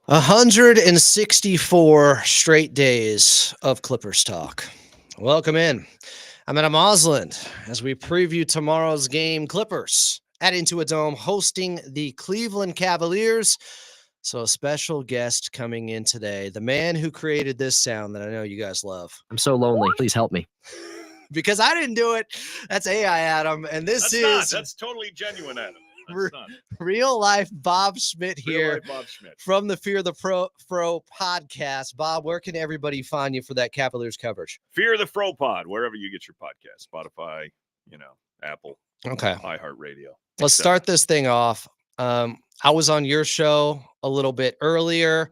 164 straight days of Clippers talk. Welcome in. I'm Adam Osland as we preview tomorrow's game. Clippers at Intuit Dome hosting the Cleveland Cavaliers. So a special guest coming in today, the man who created this sound that I know you guys love. I'm so lonely. Please help me. Because I didn't do it. That's AI Adam. And that's totally genuine, Adam. Real life Bob Schmidt here from the Fear the Fro Podcast. Bob, where can everybody find you for that Cavaliers coverage? Fear the Fro Pod, wherever you get your podcast, Spotify, Apple, iHeartRadio. Let's start this thing off. I was on your show a little bit earlier.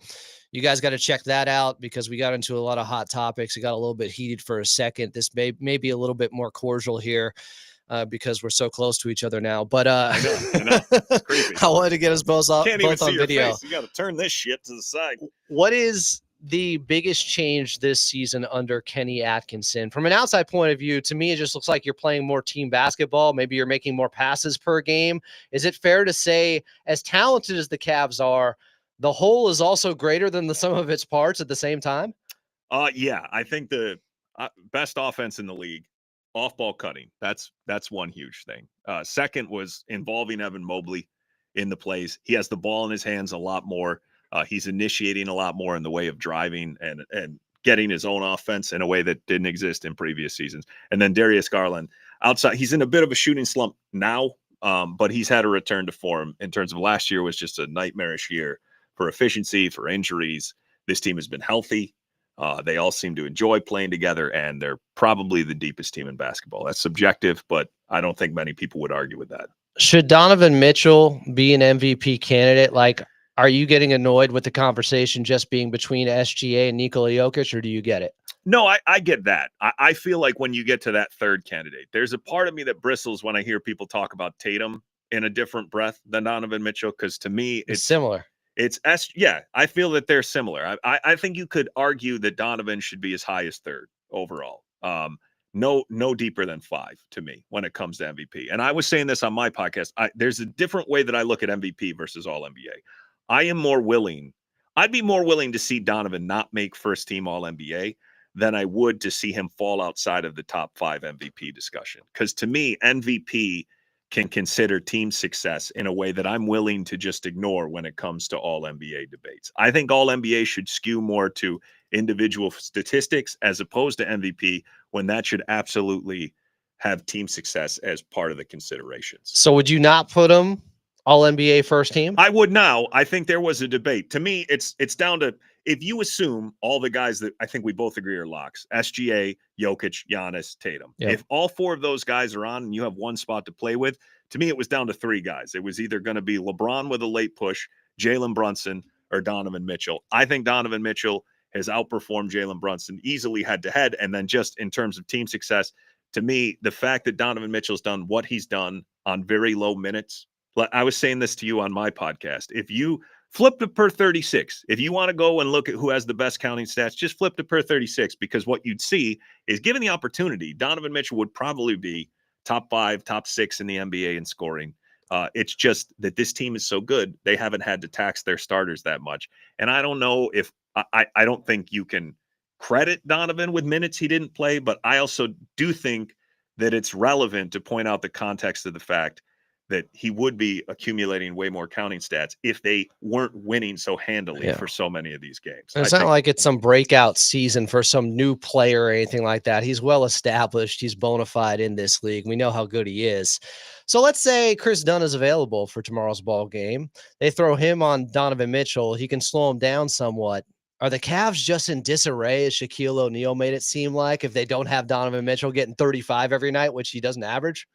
You guys got to check that out because we got into a lot of hot topics. It got a little bit heated for a second. This may be a little bit more cordial here. Because we're so close to each other now. But I know. It's creepy. I wanted to get us both on video. You got to turn this shit to the side. What is the biggest change this season under Kenny Atkinson? From an outside point of view, to me, it just looks like you're playing more team basketball. Maybe you're making more passes per game. Is it fair to say, as talented as the Cavs are, the whole is also greater than the sum of its parts at the same time? Yeah, I think the best offense in the league. Off-ball cutting, that's one huge thing. Second was involving Evan Mobley in the plays. He has the ball in his hands a lot more. He's initiating a lot more in the way of driving and getting his own offense in a way that didn't exist in previous seasons. And then Darius Garland, outside, he's in a bit of a shooting slump now, but he's had a return to form. In terms of last year was just a nightmarish year for efficiency, for injuries. This team has been healthy. They all seem to enjoy playing together, and they're probably the deepest team in basketball. That's subjective, but I don't think many people would argue with that. Should Donovan Mitchell be an MVP candidate? Like, are you getting annoyed with the conversation just being between SGA and Nikola Jokic, or do you get it? No, I get that. I feel like when you get to that third candidate, there's a part of me that bristles when I hear people talk about Tatum in a different breath than Donovan Mitchell, because to me, it's similar. I feel that they're similar. I think you could argue that Donovan should be as high as third overall. No deeper than 5 to me when it comes to MVP. And I was saying this on my podcast. There's a different way that I look at MVP versus All NBA. I'd be more willing to see Donovan not make first team All NBA than I would to see him fall outside of the top 5 MVP discussion. Because to me, MVP can consider team success in a way that I'm willing to just ignore when it comes to all NBA debates. I think all NBA should skew more to individual statistics as opposed to MVP, when that should absolutely have team success as part of the considerations. So would you not put him all NBA first team? I would now. I think there was a debate. To me, it's down to, if you assume all the guys that I think we both agree are locks, SGA, Jokic, Giannis, Tatum. Yep. If all 4 of those guys are on and you have one spot to play with, to me, it was down to 3 guys. It was either going to be LeBron with a late push, Jalen Brunson, or Donovan Mitchell. I think Donovan Mitchell has outperformed Jalen Brunson easily head-to-head. And then just in terms of team success, to me, the fact that Donovan Mitchell's done what he's done on very low minutes, I was saying this to you on my podcast. If you flip to per 36, if you want to go and look at who has the best counting stats, just flip to per 36, because what you'd see is, given the opportunity, Donovan Mitchell would probably be top 5, top 6 in the NBA in scoring. It's just that this team is so good, they haven't had to tax their starters that much. And I don't know if I don't think you can credit Donovan with minutes he didn't play, but I also do think that it's relevant to point out the context of the fact that he would be accumulating way more counting stats if they weren't winning so handily for so many of these games. It's not like it's some breakout season for some new player or anything like that. He's well established. He's bona fide in this league. We know how good he is. So let's say Chris Dunn is available for tomorrow's ball game. They throw him on Donovan Mitchell. He can slow him down somewhat. Are the Cavs just in disarray, as Shaquille O'Neal made it seem like, if they don't have Donovan Mitchell getting 35 every night, which he doesn't average?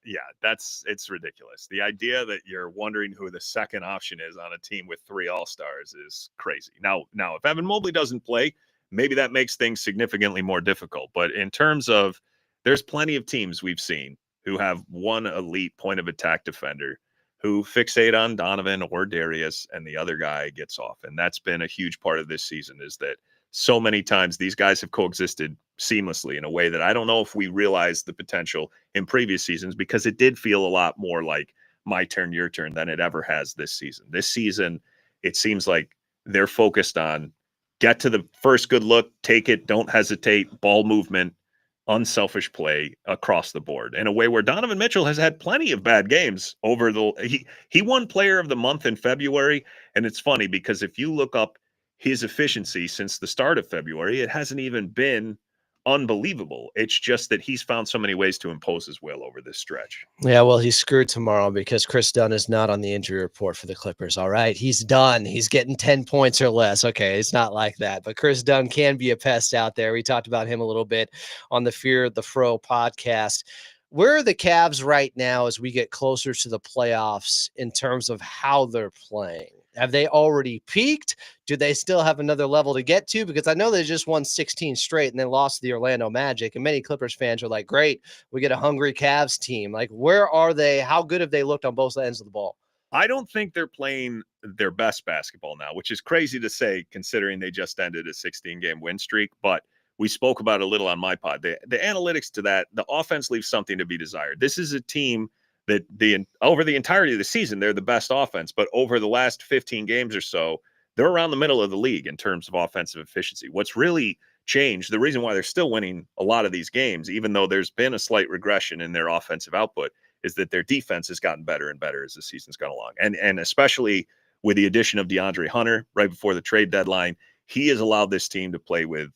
Yeah, it's ridiculous. The idea that you're wondering who the second option is on a team with 3 all-stars is crazy. Now, if Evan Mobley doesn't play, maybe that makes things significantly more difficult. But in terms of, there's plenty of teams we've seen who have one elite point of attack defender who fixate on Donovan or Darius, and the other guy gets off. And that's been a huge part of this season, is that so many times these guys have coexisted seamlessly in a way that I don't know if we realized the potential in previous seasons, because it did feel a lot more like my turn, your turn than it ever has this season. This season, it seems like they're focused on get to the first good look, take it, don't hesitate, ball movement, unselfish play across the board in a way where Donovan Mitchell has had plenty of bad games over he won player of the month in February. And it's funny because if you look up his efficiency since the start of February, it hasn't even been unbelievable. It's just that he's found so many ways to impose his will over this stretch. Yeah, well, he's screwed tomorrow because Chris Dunn is not on the injury report for the Clippers. All right. He's done. He's getting 10 points or less. Okay. It's not like that. But Chris Dunn can be a pest out there. We talked about him a little bit on the Fear the Fro podcast. Where are the Cavs right now as we get closer to the playoffs in terms of how they're playing? Have they already peaked? Do they still have another level to get to? Because I know they just won 16 straight and they lost to the Orlando Magic. And many Clippers fans are like, great, we get a hungry Cavs team. Like, where are they? How good have they looked on both ends of the ball? I don't think they're playing their best basketball now, which is crazy to say considering they just ended a 16-game win streak. But we spoke about it a little on my pod. The analytics to that, the offense leaves something to be desired. This is a team that over the entirety of the season, they're the best offense. But over the last 15 games or so, they're around the middle of the league in terms of offensive efficiency. What's really changed, the reason why they're still winning a lot of these games, even though there's been a slight regression in their offensive output, is that their defense has gotten better and better as the season's gone along. And especially with the addition of DeAndre Hunter right before the trade deadline, he has allowed this team to play with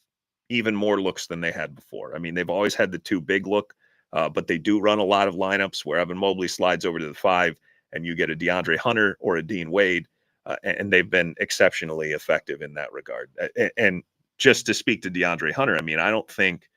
even more looks than they had before. I mean, they've always had the two big look, but they do run a lot of lineups where Evan Mobley slides over to the 5 and you get a DeAndre Hunter or a Dean Wade, and they've been exceptionally effective in that regard. And just to speak to DeAndre Hunter, I mean, I don't think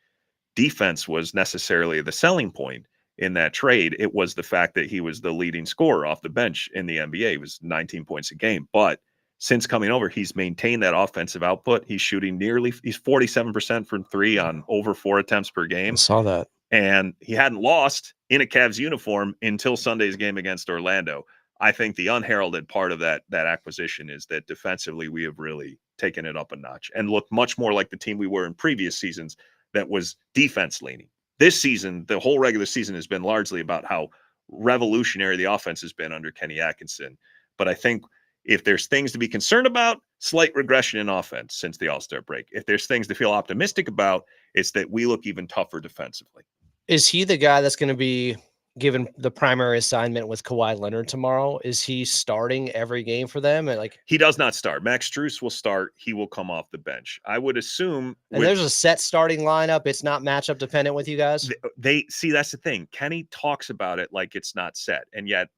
defense was necessarily the selling point in that trade. It was the fact that he was the leading scorer off the bench in the NBA. He was 19 points a game. But since coming over, he's maintained that offensive output. He's shooting he's 47% from 3 on over 4 attempts per game. I saw that. And he hadn't lost in a Cavs uniform until Sunday's game against Orlando. I think the unheralded part of that acquisition is that defensively we have really taken it up a notch and looked much more like the team we were in previous seasons that was defense leaning. This season, the whole regular season has been largely about how revolutionary the offense has been under Kenny Atkinson. But I think if there's things to be concerned about, slight regression in offense since the All-Star break. If there's things to feel optimistic about, it's that we look even tougher defensively. Is he the guy that's going to be given the primary assignment with Kawhi Leonard tomorrow? Is he starting every game for them? And he does not start. Max Strus will start. He will come off the bench. I would assume. And there's a set starting lineup. It's not matchup dependent with you guys. They see, that's the thing. Kenny talks about it like it's not set, and yet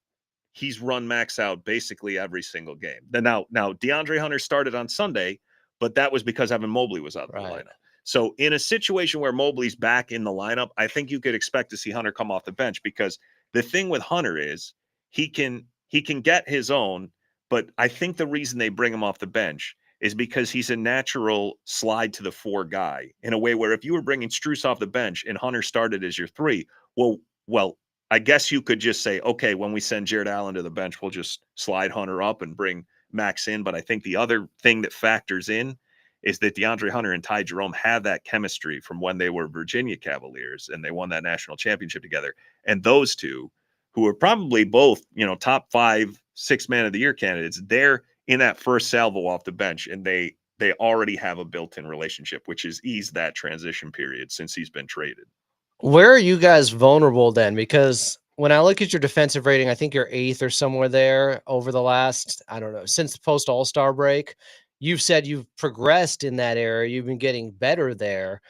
he's run Max out basically every single game. Now DeAndre Hunter started on Sunday, but that was because Evan Mobley was out of the lineup. So in a situation where Mobley's back in the lineup, I think you could expect to see Hunter come off the bench, because the thing with Hunter is he can get his own, but I think the reason they bring him off the bench is because he's a natural slide to the 4 guy in a way where if you were bringing Strus off the bench and Hunter started as your 3, well, I guess you could just say, okay, when we send Jared Allen to the bench, we'll just slide Hunter up and bring Max in. But I think the other thing that factors in is that DeAndre Hunter and Ty Jerome have that chemistry from when they were Virginia Cavaliers and they won that national championship together. And those two, who are probably both, top 5, 6 man of the year candidates, they're in that first salvo off the bench, and they already have a built-in relationship, which has eased that transition period since he's been traded. Where are you guys vulnerable then? Because when I look at your defensive rating, I think you're 8th or somewhere there over the last, I don't know, since the post All-Star break. You've said you've progressed in that area. You've been getting better there.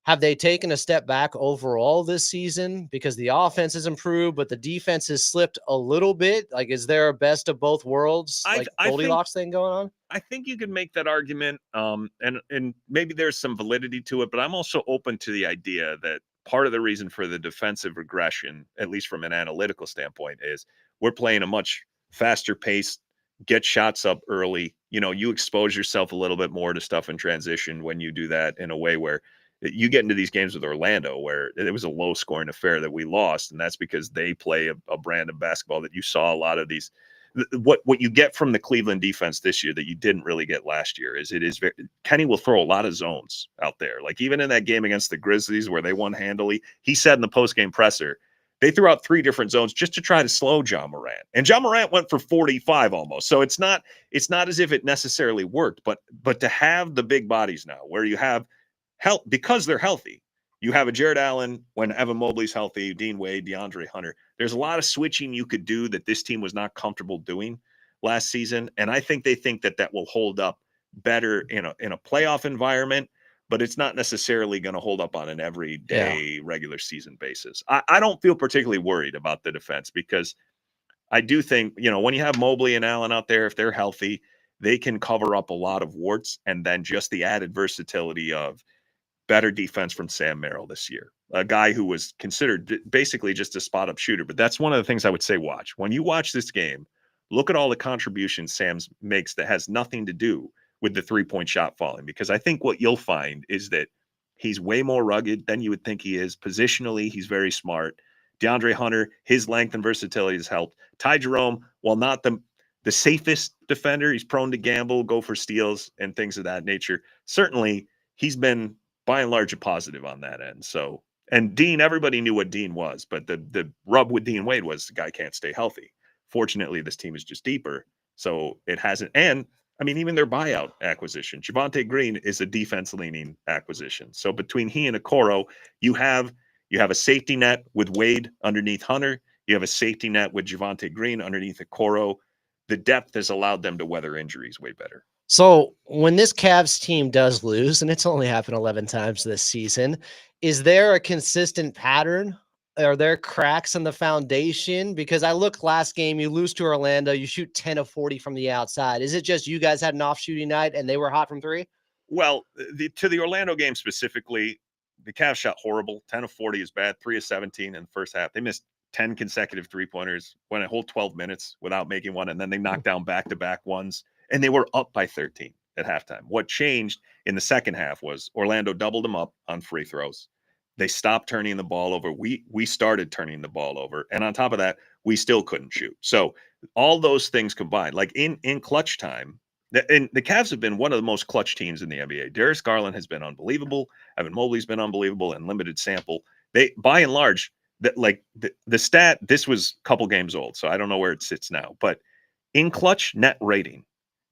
Have they taken a step back overall this season because the offense has improved, but the defense has slipped a little bit? Like, is there a best of both worlds, Goldilocks thing going on? I think you can make that argument, and maybe there's some validity to it, but I'm also open to the idea that part of the reason for the defensive regression, at least from an analytical standpoint, is we're playing a much faster pace, get shots up early. You expose yourself a little bit more to stuff in transition when you do that in a way where you get into these games with Orlando where it was a low scoring affair that we lost. And that's because they play a brand of basketball that you saw a lot of these. What you get from the Cleveland defense this year that you didn't really get last year is Kenny will throw a lot of zones out there. Like even in that game against the Grizzlies where they won handily, he said in the post-game presser they threw out 3 different zones just to try to slow John Morant. And John Morant went for 45 almost. So it's not as if it necessarily worked, but to have the big bodies now where you have help because they're healthy. You have a Jared Allen when Evan Mobley's healthy, Dean Wade, DeAndre Hunter. There's a lot of switching you could do that this team was not comfortable doing last season. And I think they think that will hold up better in a playoff environment, but it's not necessarily going to hold up on an everyday regular season basis. I don't feel particularly worried about the defense because I do think, when you have Mobley and Allen out there, if they're healthy, they can cover up a lot of warts, and then just the added versatility of better defense from Sam Merrill this year, a guy who was considered basically just a spot up shooter. But that's one of the things I would say, watch. When you watch this game, look at all the contributions Sam makes that has nothing to do with the 3-point shot falling, because I think what you'll find is that he's way more rugged than you would think he is. Positionally, he's very smart. DeAndre Hunter, his length and versatility has helped. Ty Jerome, while not the safest defender, he's prone to gamble, go for steals and things of that nature. Certainly, he's been by and large a positive on that end. So, and Dean, everybody knew what Dean was, but the rub with Dean Wade was the guy can't stay healthy. Fortunately, this team is just deeper, so it hasn't. And I mean, even their buyout acquisition, Javonte Green, is a defense-leaning acquisition. So between he and Okoro, you have a safety net with Wade underneath Hunter. You have a safety net with Javonte Green underneath Okoro. The depth has allowed them to weather injuries way better. So when this Cavs team does lose, and it's only happened 11 times this season, is there a consistent pattern? Are there cracks in the foundation? Because I look last game, you lose to Orlando, you shoot 10 of 40 from the outside. Is it just you guys had an off shooting night and they were hot from 3? Well, to the Orlando game specifically, the Cavs shot horrible. 10 of 40 is bad. 3 of 17 in the first half. They missed 10 consecutive 3-pointers, went a whole 12 minutes without making one, and then they knocked down back-to-back ones, and they were up by 13 at halftime. What changed in the second half was Orlando doubled them up on free throws. They stopped turning the ball over. We started turning the ball over, and on top of that, we still couldn't shoot. So all those things combined, like in clutch time, and the Cavs have been one of the most clutch teams in the NBA. Darius Garland has been unbelievable. Evan Mobley's been unbelievable in limited sample. They, by and large, the stat, this was a couple games old, so I don't know where it sits now, but in clutch net rating,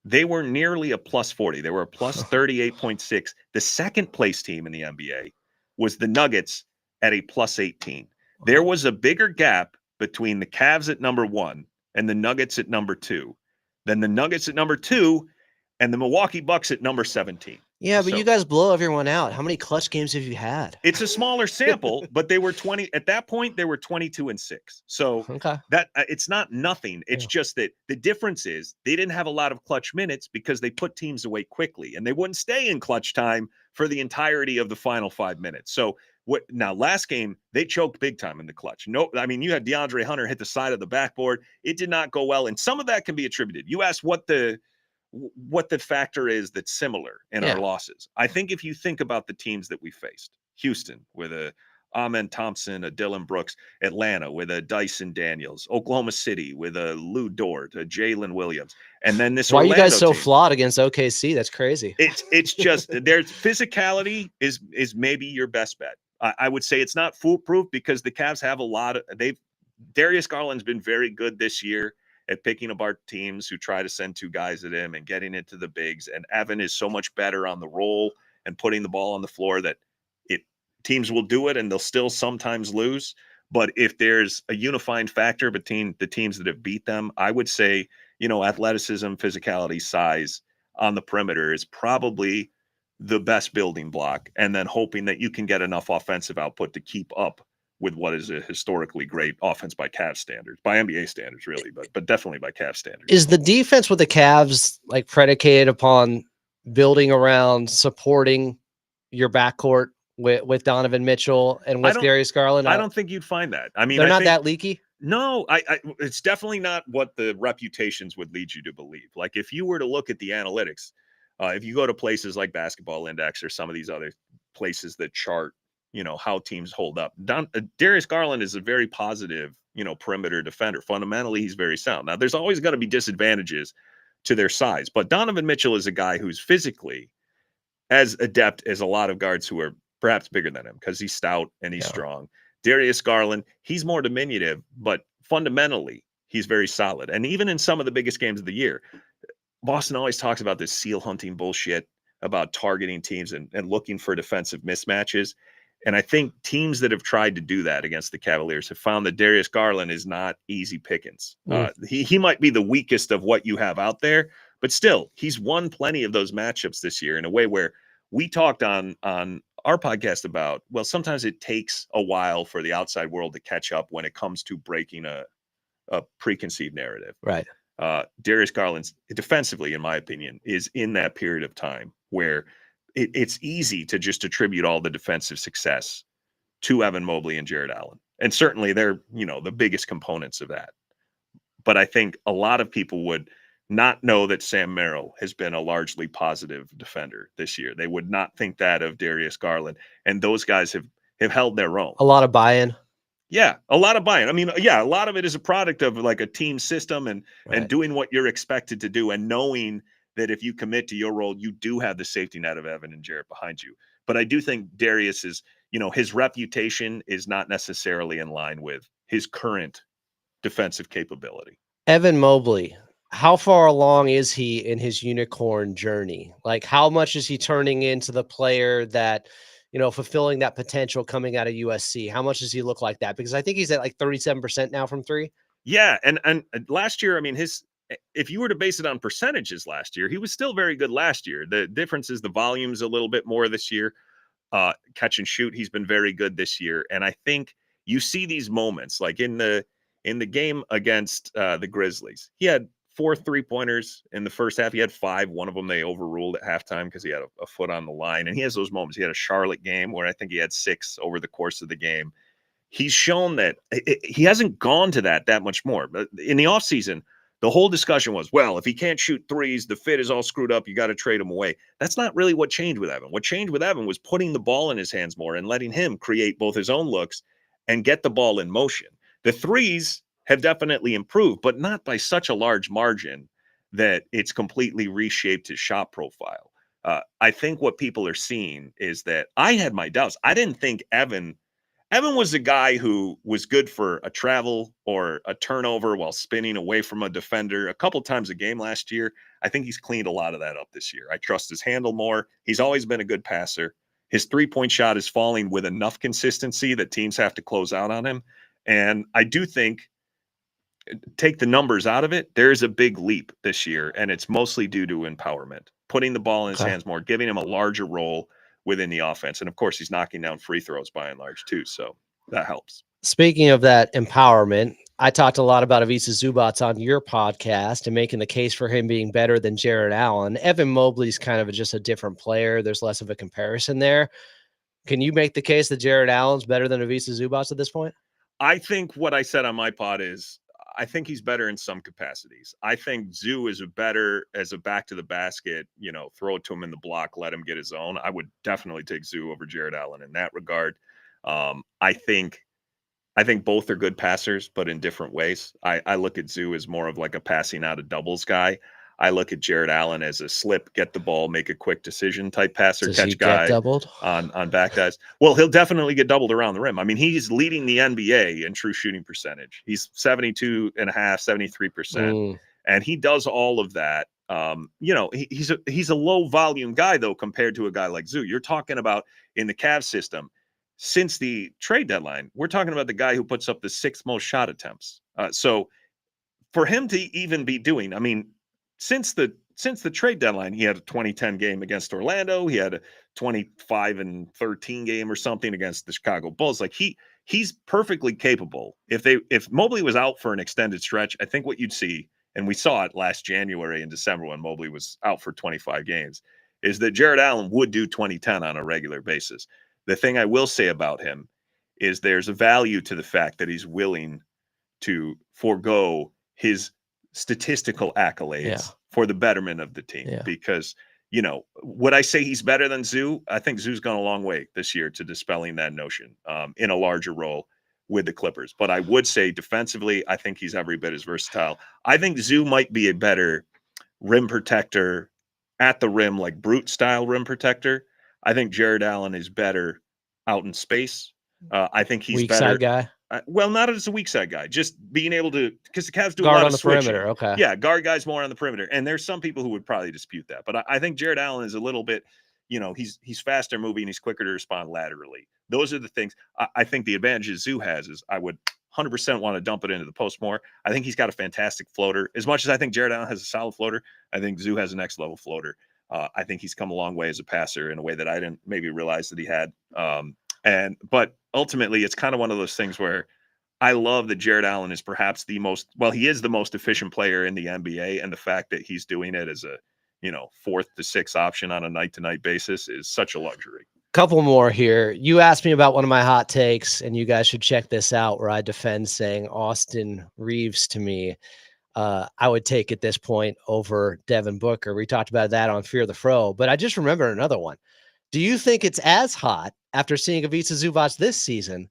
they were nearly a plus 40. They were a plus 38.6. The second place team in the NBA was the Nuggets at a plus 18. There was a bigger gap between the Cavs at number 1 and the Nuggets at number 2 than the Nuggets at number 2 and the Milwaukee Bucks at number 17. Yeah, but you guys blow everyone out. How many clutch games have you had? It's a smaller sample, but they were 20 at that point. They were 22-6. So that it's not nothing. It's just that the difference is they didn't have a lot of clutch minutes because they put teams away quickly, and they wouldn't stay in clutch time for the entirety of the final 5 minutes. So now last game they choked big time in the clutch. No, I mean you had DeAndre Hunter hit the side of the backboard. It did not go well, and some of that can be attributed. You asked what the factor is that's similar in our losses. I think if you think about the teams that we faced, Houston with a Amen Thompson, a Dylan Brooks, Atlanta with a Dyson Daniels, Oklahoma City with a Lou Dort, a Jalen Williams, and then this Why Orlando are you guys so team. flawed against OKC? That's crazy. It's just their physicality is maybe your best bet. I would say it's not foolproof because the Cavs have a lot of Darius Garland's been very good this year at picking apart teams who try to send 2 guys at him and getting into the bigs. And Evan is so much better on the roll and putting the ball on the floor that teams will do it and they'll still sometimes lose. But if there's a unifying factor between the teams that have beat them, I would say, athleticism, physicality, size on the perimeter is probably the best building block. And then hoping that you can get enough offensive output to keep up with what is a historically great offense by Cavs standards, by NBA standards, really, but definitely by Cavs standards. Is the defense with the Cavs like predicated upon building around supporting your backcourt with Donovan Mitchell and with Darius Garland? I don't think you'd find that. I mean, they're not that leaky. No, it's definitely not what the reputations would lead you to believe. Like if you were to look at the analytics, if you go to places like Basketball Index or some of these other places that chart, how teams hold up. Darius Garland is a very positive, perimeter defender. Fundamentally, he's very sound. Now, there's always going to be disadvantages to their size, but Donovan Mitchell is a guy who's physically as adept as a lot of guards who are perhaps bigger than him because he's stout and he's strong. Darius Garland, he's more diminutive, but fundamentally, he's very solid. And even in some of the biggest games of the year, Boston always talks about this seal hunting bullshit about targeting teams and looking for defensive mismatches. And I think teams that have tried to do that against the Cavaliers have found that Darius Garland is not easy pickings. He might be the weakest of what you have out there, but still, he's won plenty of those matchups this year in a way where we talked on our podcast about, well, sometimes it takes a while for the outside world to catch up when it comes to breaking a preconceived narrative. Right. Darius Garland's defensively, in my opinion, is in that period of time where it's easy to just attribute all the defensive success to Evan Mobley and Jared Allen. And certainly they're, the biggest components of that. But I think a lot of people would not know that Sam Merrill has been a largely positive defender this year. They would not think that of Darius Garland. And those guys have held their own. A lot of buy-in. Yeah, a lot of buy-in. I mean, yeah, a lot of it is a product of like a team system and doing what you're expected to do and knowing that if you commit to your role, you do have the safety net of Evan and Jarrett behind you. But I do think Darius is, his reputation is not necessarily in line with his current defensive capability. Evan Mobley, how far along is he in his unicorn journey? Like, how much is he turning into the player that, fulfilling that potential coming out of USC? How much does he look like that? Because I think he's at like 37% now from three. Yeah. And last year, I mean, if you were to base it on percentages last year, he was still very good last year. The difference is the volume's a little bit more this year. Catch and shoot, he's been very good this year. And I think you see these moments like in the game against the Grizzlies. He had 4 3-pointers in the first half. He had 5. One of them they overruled at halftime because he had a foot on the line. And he has those moments. He had a Charlotte game where I think he had 6 over the course of the game. He's shown that he hasn't gone to that much more. But in the offseason, the whole discussion was, well, if he can't shoot threes, the fit is all screwed up. You got to trade him away. That's not really what changed with Evan. What changed with Evan was putting the ball in his hands more and letting him create both his own looks and get the ball in motion. The threes have definitely improved, but not by such a large margin that it's completely reshaped his shot profile. I think what people are seeing is that I had my doubts. I didn't think Evan was a guy who was good for a travel or a turnover while spinning away from a defender a couple times a game last year. I think he's cleaned a lot of that up this year. I trust his handle more. He's always been a good passer. His three-point shot is falling with enough consistency that teams have to close out on him. And I do think, take the numbers out of it, there's a big leap this year, and it's mostly due to empowerment, putting the ball in his hands more, giving him a larger role within the offense. And of course, he's knocking down free throws by and large too. So that helps. Speaking of that empowerment, I talked a lot about Ivica Zubac on your podcast and making the case for him being better than Jared Allen. Evan Mobley's kind of just a different player. There's less of a comparison there. Can you make the case that Jared Allen's better than Ivica Zubac at this point? I think what I said on my pod is I think he's better in some capacities. I think Zoo is better as a back to the basket, throw it to him in the block, let him get his own. I would definitely take Zoo over Jared Allen in that regard. I think both are good passers, but in different ways. I look at Zoo as more of like a passing out of doubles guy. I look at Jared Allen as a slip, get the ball, make a quick decision type passer, Does catch he guy get doubled on back guys. Well, he'll definitely get doubled around the rim. I mean, he's leading the NBA in true shooting percentage. He's 72.5, 73%. And he does all of that. He's a low volume guy though, compared to a guy like Zoo. You're talking about in the Cavs system since the trade deadline, we're talking about the guy who puts up the 6th most shot attempts. So for him to even be doing, I mean, since the trade deadline, he had a 2010 game against Orlando. He had a 25-13 game or something against the Chicago Bulls. Like he's perfectly capable. If Mobley was out for an extended stretch, I think what you'd see, and we saw it last January and December when Mobley was out for 25 games, is that Jared Allen would do 20-10 on a regular basis. The thing I will say about him is there's a value to the fact that he's willing to forego his statistical accolades for the betterment of the team. Because, would I say he's better than Zoo? I think Zoo's gone a long way this year to dispelling that notion in a larger role with the Clippers. But I would say defensively, I think he's every bit as versatile. I think Zoo might be a better rim protector at the rim, like brute style rim protector. I think Jared Allen is better out in space. I think he's Weak better. side guy. Well, not as a weak side guy, just being able to, because the Cavs do Guard a lot on of the switching. perimeter. Okay. Yeah, guard guys more on the perimeter. And there's some people who would probably dispute that. But I think Jared Allen is a little bit, he's faster moving, he's quicker to respond laterally. Those are the things. I think the advantages Zoo has is I would 100% want to dump it into the post more. I think he's got a fantastic floater. As much as I think Jared Allen has a solid floater, I think Zoo has a next level floater. I think he's come a long way as a passer in a way that I didn't maybe realize that he had. But ultimately, it's kind of one of those things where I love that Jared Allen is perhaps he is the most efficient player in the NBA. And the fact that he's doing it as a, fourth to sixth option on a night to night basis is such a luxury. Couple more here. You asked me about one of my hot takes, and you guys should check this out where I defend saying Austin Reeves to me. I would take at this point over Devin Booker. We talked about that on Fear the Fro, but I just remember another one. Do you think it's as hot after seeing Ivica Zubac this season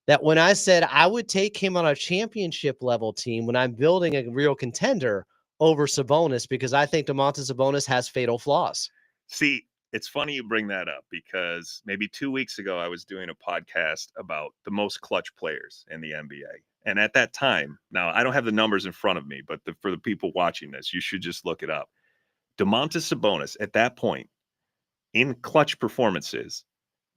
that when I said I would take him on a championship level team when I'm building a real contender over Sabonis, because I think Domantas Sabonis has fatal flaws? See, it's funny you bring that up because maybe 2 weeks ago, I was doing a podcast about the most clutch players in the NBA. And at that time, now I don't have the numbers in front of me, but for the people watching this, you should just look it up. Domantas Sabonis at that point in clutch performances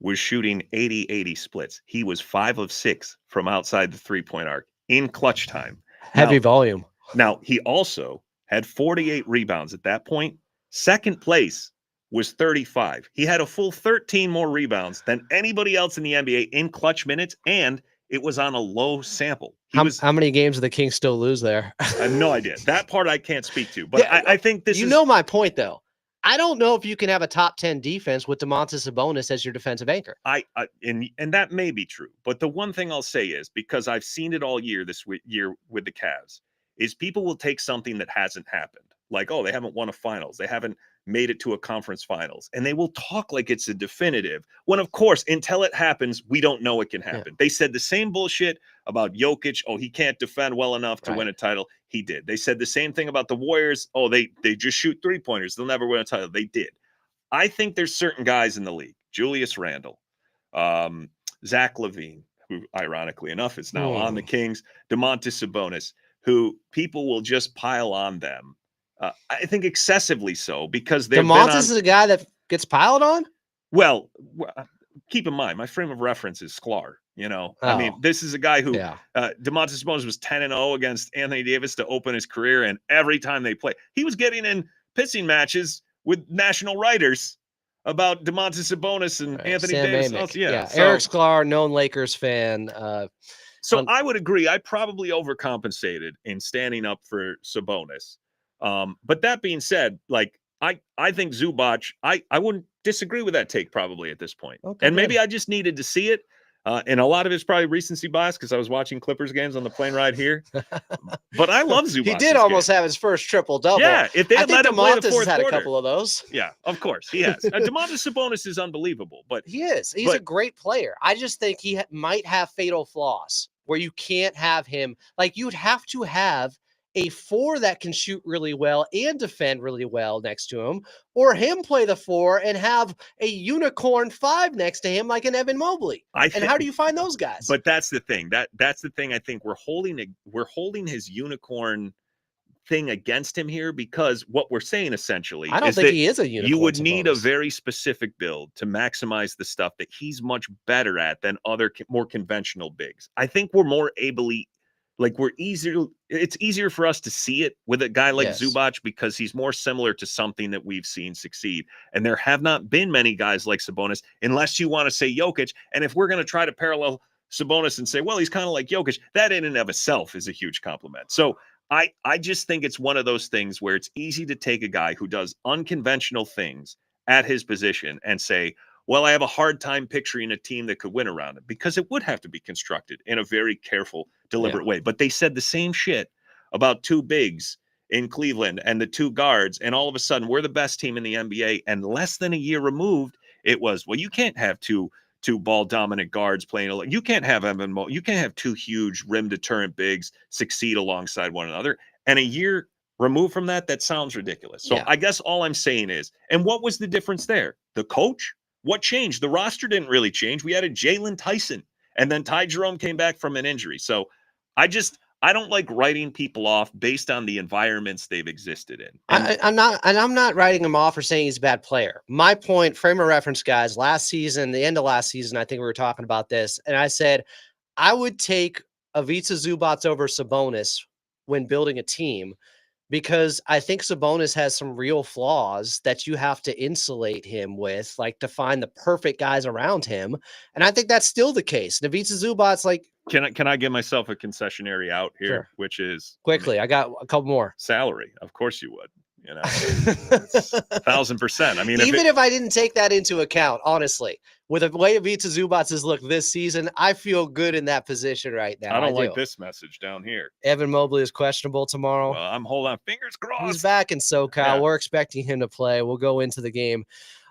was shooting 80-80 splits. He was 5 of 6 from outside the 3-point arc in clutch time. Heavy volume. Now, he also had 48 rebounds at that point. Second place was 35. He had a full 13 more rebounds than anybody else in the NBA in clutch minutes, and it was on a low sample. How many games do the Kings still lose there? I have no idea. That part I can't speak to, but yeah, I think this is... You know my point, though. I don't know if you can have a top 10 defense with Domantas Sabonis as your defensive anchor. And that may be true, but the one thing I'll say is, because I've seen it all year this year with the Cavs, is people will take something that hasn't happened. Like, oh, they haven't won a finals. They haven't made it to a conference finals. And they will talk like it's a definitive. When, of course, until it happens, we don't know it can happen. Yeah. They said the same bullshit about Jokic. Oh, he can't defend well enough to win a title. He did. They said the same thing about the Warriors. Oh, they just shoot three-pointers. They'll never win a title. They did. I think there's certain guys in the league. Julius Randle, Zach LaVine, who ironically enough is now on the Kings, Domantas Sabonis, who people will just pile on them. I think excessively so, because Domantas is a guy that gets piled on. Well, keep in mind, my frame of reference is Sklar. I mean, this is a guy who Domantas Sabonis was 10-0 against Anthony Davis to open his career, and every time they play, he was getting in pissing matches with national writers about Domantas Sabonis and Anthony Davis. Also, Eric Sklar, known Lakers fan. So I would agree. I probably overcompensated in standing up for Sabonis. But that being said, like I think Zubac, I wouldn't disagree with that take probably at this point. Okay, and maybe I just needed to see it. And a lot of it's probably recency bias because I was watching Clippers games on the plane ride here. But I love Zubac. He did almost have his first triple-double. Yeah, if they had let him play the fourth had quarter. A couple of those. Yeah, of course, he has. Domantas Sabonis is unbelievable, but he is. He's a great player. I just think he might have fatal flaws where you can't have him. Like, you'd have to have a 4 that can shoot really well and defend really well next to him, or him play the 4 and have a unicorn 5 next to him like an Evan Mobley. And how do you find those guys? But that's the thing. That's the thing. I think we're holding his unicorn thing against him here, because what we're saying essentially, I don't think he is a unicorn. You would need a very specific build to maximize the stuff that he's much better at than other more conventional bigs. I think we're more ably. Like, it's easier for us to see it with a guy like Zubac because he's more similar to something that we've seen succeed. And there have not been many guys like Sabonis, unless you want to say Jokic. And if we're going to try to parallel Sabonis and say, well, he's kind of like Jokic, that in and of itself is a huge compliment. So I just think it's one of those things where it's easy to take a guy who does unconventional things at his position and say, well, I have a hard time picturing a team that could win around him, because it would have to be constructed in a very careful, deliberate way. But they said the same shit about 2 bigs in Cleveland and the 2 guards, and all of a sudden we're the best team in the NBA. And less than a year removed, it was, well, you can't have two ball dominant guards playing. You can't have you can't have 2 huge rim deterrent bigs succeed alongside one another. And a year removed from that sounds ridiculous. So I guess all I'm saying is, and what was the difference there? The coach? What changed? The roster didn't really change. We added Jalen Tyson And then Ty Jerome came back from an injury. So I don't like writing people off based on the environments they've existed in. And I'm not writing him off or saying he's a bad player. My point, frame of reference, guys, last season, the end of last season, I think we were talking about this, and I said I would take Ivica Zubac over Sabonis when building a team, because I think Sabonis has some real flaws that you have to insulate him with, like to find the perfect guys around him. And I think that's still the case. Ivica Zubac's like, can I give myself a concessionary out here, sure, which is quickly. I got a couple more. Salary. Of course you would. 1,000%. I mean, even if I didn't take that into account, honestly, with the way Ivica Zubac has looked this season, I feel good in that position right now. I don't like this message down here. Evan Mobley is questionable tomorrow. Well, I'm holding on, fingers crossed. He's back in SoCal. Yeah. We're expecting him to play. We'll go into the game,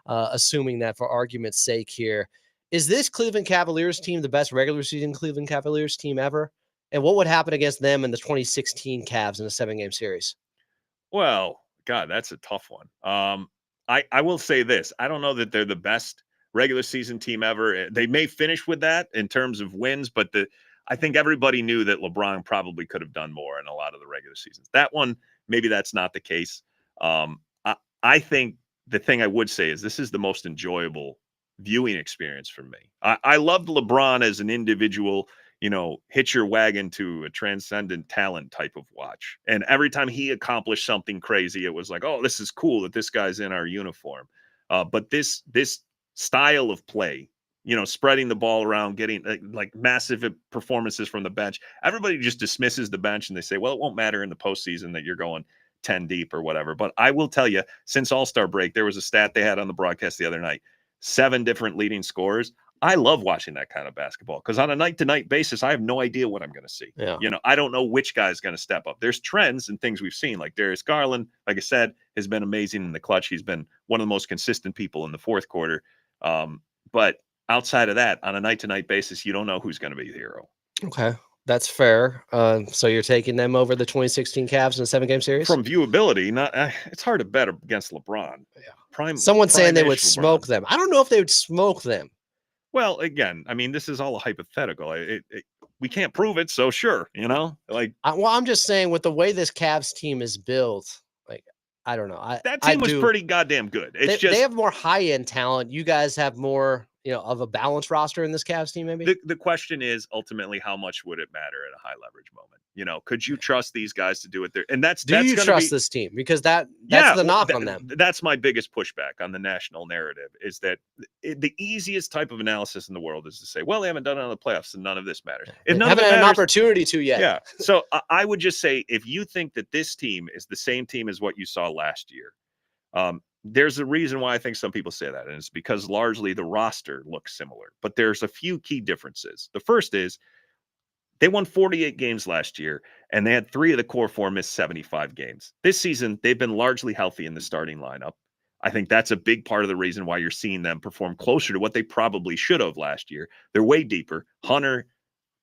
assuming that for argument's sake here. Is this Cleveland Cavaliers team the best regular season Cleveland Cavaliers team ever? And what would happen against them in the 2016 Cavs in a 7-game series? Well, God, that's a tough one. I will say this. I don't know that they're the best regular season team ever. They may finish with that in terms of wins, but I think everybody knew that LeBron probably could have done more in a lot of the regular seasons. That one, maybe that's not the case. I think the thing I would say is this is the most enjoyable viewing experience for me. I loved LeBron as an individual, hitch your wagon to a transcendent talent type of watch. And every time he accomplished something crazy, it was like, oh, this is cool that this guy's in our uniform. But this style of play, spreading the ball around, getting like massive performances from the bench, everybody just dismisses the bench and they say, well, it won't matter in the postseason that you're going 10 deep or whatever. But I will tell you, since All-Star break, there was a stat they had on the broadcast the other night, 7 different leading scorers. I love watching that kind of basketball because on a night-to-night basis, I have no idea what I'm going to see. Yeah. I don't know which guy is going to step up. There's trends and things we've seen, like Darius Garland, like I said, has been amazing in the clutch. He's been one of the most consistent people in the fourth quarter. But outside of that, on a night-to-night basis, you don't know who's going to be the hero. Okay. That's fair. So you're taking them over the 2016 Cavs in a 7-game series? From viewability, it's hard to bet against LeBron. Yeah. Someone's saying they would smoke them. I don't know if they would smoke them. Well, again, I mean, this is all a hypothetical. We can't prove it, so sure, I'm just saying with the way this Cavs team is built, I don't know. That team was pretty goddamn good. They have more high-end talent. You guys have more, of a balanced roster in this Cavs team, maybe? The question is ultimately how much would it matter at a high leverage moment? Could you trust these guys to do it there? And do you trust this team? Because that's the knock on them. That's my biggest pushback on the national narrative is that the easiest type of analysis in the world is to say, well, they haven't done it in the playoffs and none of this matters. They haven't had an opportunity to yet. Yeah. So I would just say, if you think that this team is the same team as what you saw last year, there's a reason why I think some people say that, and it's because largely the roster looks similar, but there's a few key differences. The first is they won 48 games last year, and they had 3 of the core 4 miss 75 games. This season, they've been largely healthy in the starting lineup. I think that's a big part of the reason why you're seeing them perform closer to what they probably should have last year. They're way deeper. Hunter,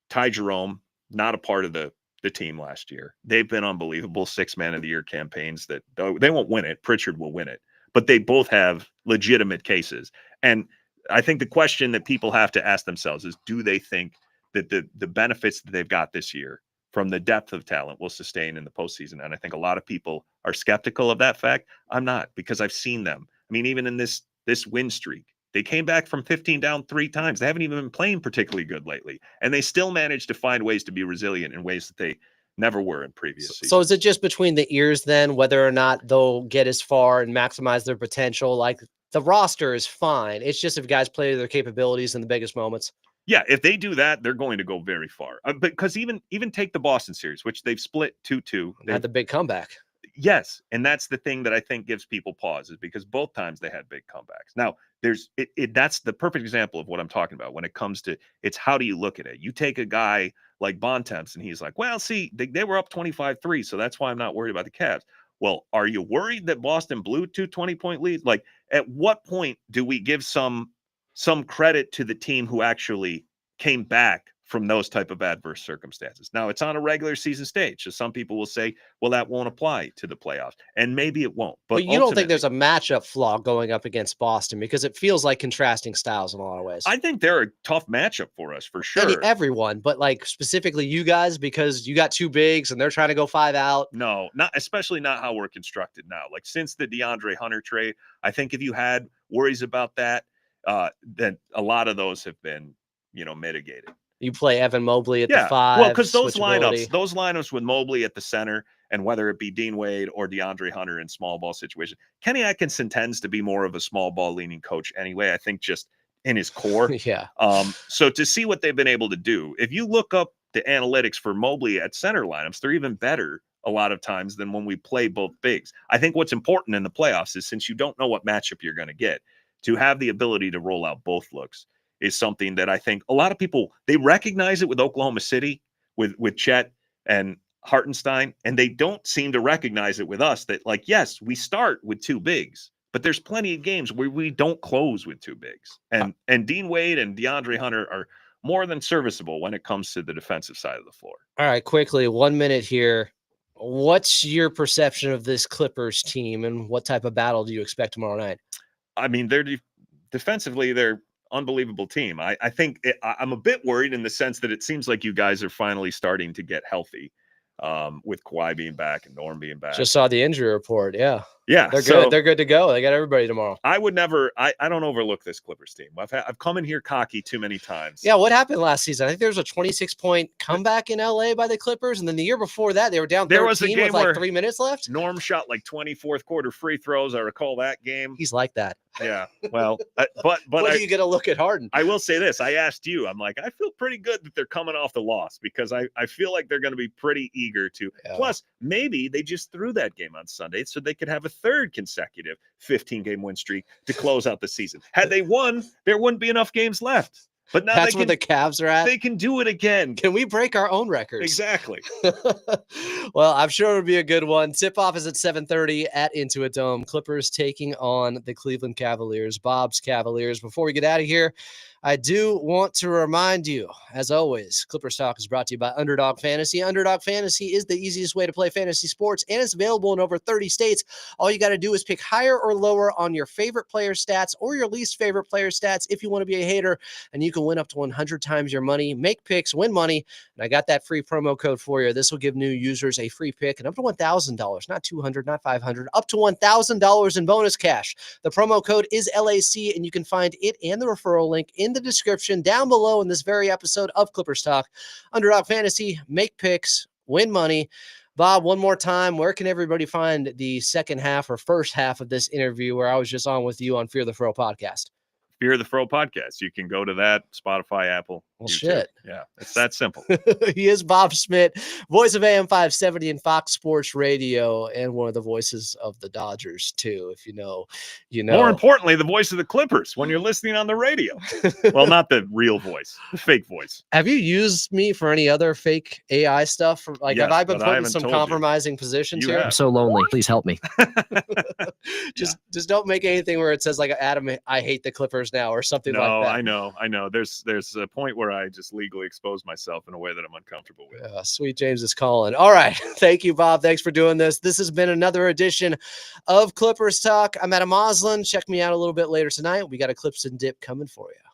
Ty Jerome, not a part of the team last year. They've been unbelievable 6-man of the year campaigns that they won't win it. Pritchard will win it. But they both have legitimate cases. And I think the question that people have to ask themselves is, do they think that the benefits that they've got this year from the depth of talent will sustain in the postseason? And I think a lot of people are skeptical of that fact. I'm not, because I've seen them. I mean, even in this win streak, they came back from 15 down 3 times. They haven't even been playing particularly good lately. And they still managed to find ways to be resilient in ways that they never were in previous seasons. So is it just between the ears then, whether or not they'll get as far and maximize their potential? Like, the roster is fine. It's just if guys play their capabilities in the biggest moments. Yeah, if they do that, they're going to go very far. Because even take the Boston series, which they've split 2-2. They had the big comeback. Yes, and that's the thing that I think gives people pause, is because both times they had big comebacks. Now, that's the perfect example of what I'm talking about when it comes to, it's how do you look at it? You take a guy like Bontemps, and he's like, well, see, they were up 25-3, so that's why I'm not worried about the Cavs. Well, are you worried that Boston blew 2 20-point leads? Like, at what point do we give some credit to the team who actually came back from those type of adverse circumstances. Now, it's on a regular season stage, so some people will say, well, that won't apply to the playoffs, and maybe it won't. But you don't think there's a matchup flaw going up against Boston, because it feels like contrasting styles in a lot of ways? I think they're a tough matchup for us, for sure. Everyone, but like specifically you guys, because you got two bigs and they're trying to go 5 out. No, especially not how we're constructed now. Like since the DeAndre Hunter trade, I think if you had worries about that, then a lot of those have been, mitigated. You play Evan Mobley at the 5. Well, because those lineups with Mobley at the center, and whether it be Dean Wade or DeAndre Hunter in small ball situations, Kenny Atkinson tends to be more of a small ball leaning coach anyway. I think just in his core. Yeah. So to see what they've been able to do, if you look up the analytics for Mobley at center lineups, they're even better a lot of times than when we play both bigs. I think what's important in the playoffs is, since you don't know what matchup you're going to get, to have the ability to roll out both looks is something that I think a lot of people, they recognize it with Oklahoma City, with Chet and Hartenstein, and they don't seem to recognize it with us that, like, yes, we start with two bigs, but there's plenty of games where we don't close with two bigs. And Dean Wade and DeAndre Hunter are more than serviceable when it comes to the defensive side of the floor. All right, quickly, 1 minute here. What's your perception of this Clippers team, and what type of battle do you expect tomorrow night? I mean, they're defensively, they're unbelievable team. I think I'm a bit worried in the sense that it seems like you guys are finally starting to get healthy, with Kawhi being back and Norm being back. Just saw the injury report. Yeah. They're so good. They're good to go. They got everybody tomorrow. I would never. I don't overlook this Clippers team. I've come in here cocky too many times. Yeah. What happened last season? I think there was a 26-point comeback in LA by the Clippers, and then the year before that, they were down 13 there was a game with like where 3 minutes left. Norm shot like 20 fourth quarter free throws. I recall that game. He's like that. Yeah. Well, but what are you gonna look at Harden? I will say this. I asked you. I'm like, I feel pretty good that they're coming off the loss, because I feel like they're going to be pretty eager to. Yeah. Plus, maybe they just threw that game on Sunday so they could have a third consecutive 15-game win streak to close out the season. Had they won, there wouldn't be enough games left. But now that's where the Cavs are at. They can do it again. Can we break our own records? Exactly. Well, I'm sure it'll be a good one. Tip-off is at 7:30 at Intuit Dome. Clippers taking on the Cleveland Cavaliers. Bob's Cavaliers. Before we get out of here, I do want to remind you, as always, Clippers Talk is brought to you by Underdog Fantasy. Underdog Fantasy is the easiest way to play fantasy sports, and it's available in over 30 states. All you got to do is pick higher or lower on your favorite player stats or your least favorite player stats if you want to be a hater, and you can win up to 100 times your money. Make picks, win money, and I got that free promo code for you. This will give new users a free pick and up to $1,000, not $200, not $500, up to $1,000 in bonus cash. The promo code is LAC, and you can find it and the referral link in the description down below in this very episode of Clippers Talk. Underdog Fantasy, make picks, win money. Bob, one more time, where can everybody find the second half or first half of this interview where I was just on with you on Fear the Fro Podcast? Fear the Fro Podcast. You can go to that, Spotify, Apple. Well, YouTube. Shit. Yeah, it's that simple. He is Bob Schmidt, voice of AM 570 and Fox Sports Radio, and one of the voices of the Dodgers, too, if you know. More importantly, the voice of the Clippers when you're listening on the radio. Well, not the real voice, the fake voice. Have you used me for any other fake AI stuff? Like, yes, have I been put in some compromising positions here? I'm so lonely. Please help me. Just don't make anything where it says, like, Adam, I hate the Clippers now or something like that. No, I know. There's a point where I just legally expose myself in a way that I'm uncomfortable with. Sweet James is calling. All right. Thank you, Bob. Thanks for doing this. This has been another edition of Clippers Talk. I'm Adam Moslin. Check me out a little bit later tonight. We got a Clips and Dip coming for you.